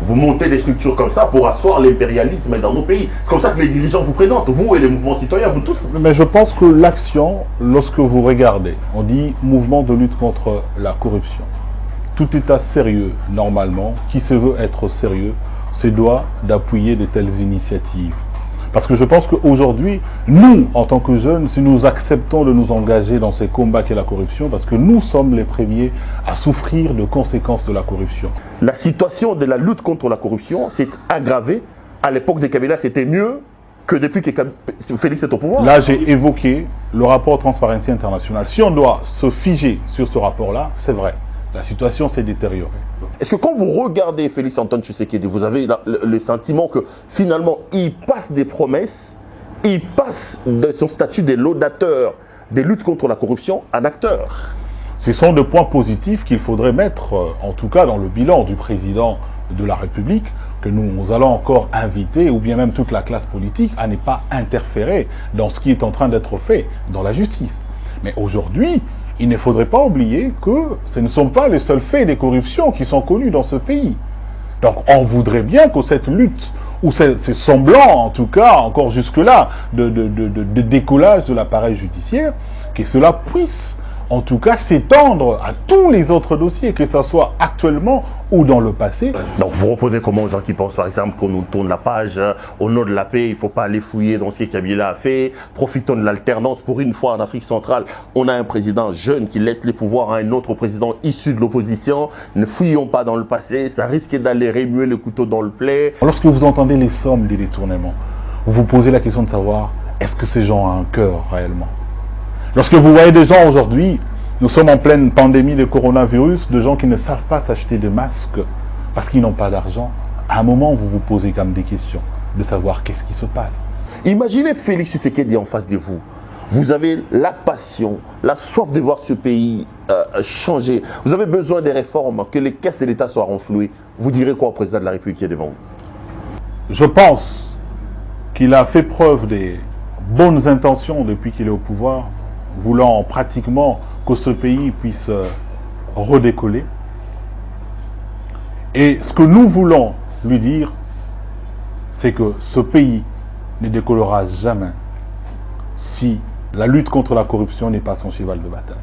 vous montez des structures comme ça pour asseoir l'impérialisme dans nos pays. C'est comme ça que les dirigeants vous présentent, vous et les mouvements citoyens, vous tous. Mais je pense que l'action, lorsque vous regardez, on dit mouvement de lutte contre la corruption. Tout État sérieux, normalement, qui se veut être sérieux, se doit d'appuyer de telles initiatives. Parce que je pense qu'aujourd'hui, nous, en tant que jeunes, si nous acceptons de nous engager dans ces combats qu'est la corruption, parce que nous sommes les premiers à souffrir de conséquences de la corruption. La situation de la lutte contre la corruption s'est aggravée. À l'époque de Kabila, c'était mieux que depuis que Félix est au pouvoir. Là, j'ai évoqué le rapport Transparency International. Si on doit se figer sur ce rapport-là, c'est vrai. La situation s'est détériorée. Est-ce que quand vous regardez Félix Antoine Tshisekedi, vous avez le sentiment que finalement, il passe des promesses, il passe de son statut de laudateur des luttes contre la corruption en acteur? Ce sont des points positifs qu'il faudrait mettre, en tout cas dans le bilan du président de la République, que nous allons encore inviter, ou bien même toute la classe politique, à ne pas interférer dans ce qui est en train d'être fait dans la justice. Mais aujourd'hui, il ne faudrait pas oublier que ce ne sont pas les seuls faits des corruptions qui sont connus dans ce pays. Donc on voudrait bien que cette lutte, ou ces semblants en tout cas, encore jusque-là, de décollage de l'appareil judiciaire, que cela puisse en tout cas s'étendre à tous les autres dossiers, que ce soit actuellement ou dans le passé. Donc vous reprenez comment aux gens qui pensent par exemple qu'on nous tourne la page, au nom de la paix, il ne faut pas aller fouiller dans ce que Kabila a fait, profitons de l'alternance. Pour une fois en Afrique centrale, on a un président jeune qui laisse les pouvoirs à un autre président issu de l'opposition. Ne fouillons pas dans le passé, ça risque d'aller remuer le couteau dans le plaid. Lorsque vous entendez les sommes des détournements, vous vous posez la question de savoir, est-ce que ces gens ont un cœur réellement? Lorsque vous voyez des gens aujourd'hui, nous sommes en pleine pandémie de coronavirus, de gens qui ne savent pas s'acheter de masques parce qu'ils n'ont pas d'argent, à un moment vous vous posez quand même des questions de savoir qu'est-ce qui se passe. Imaginez Félix Tshisekedi en face de vous. Vous avez la passion, la soif de voir ce pays changer. Vous avez besoin des réformes, que les caisses de l'État soient renflouées. Vous direz quoi au président de la République qui est devant vous? Je pense qu'il a fait preuve des bonnes intentions depuis qu'il est au pouvoir, voulant pratiquement que ce pays puisse redécoller. Et ce que nous voulons lui dire, c'est que ce pays ne décollera jamais si la lutte contre la corruption n'est pas son cheval de bataille.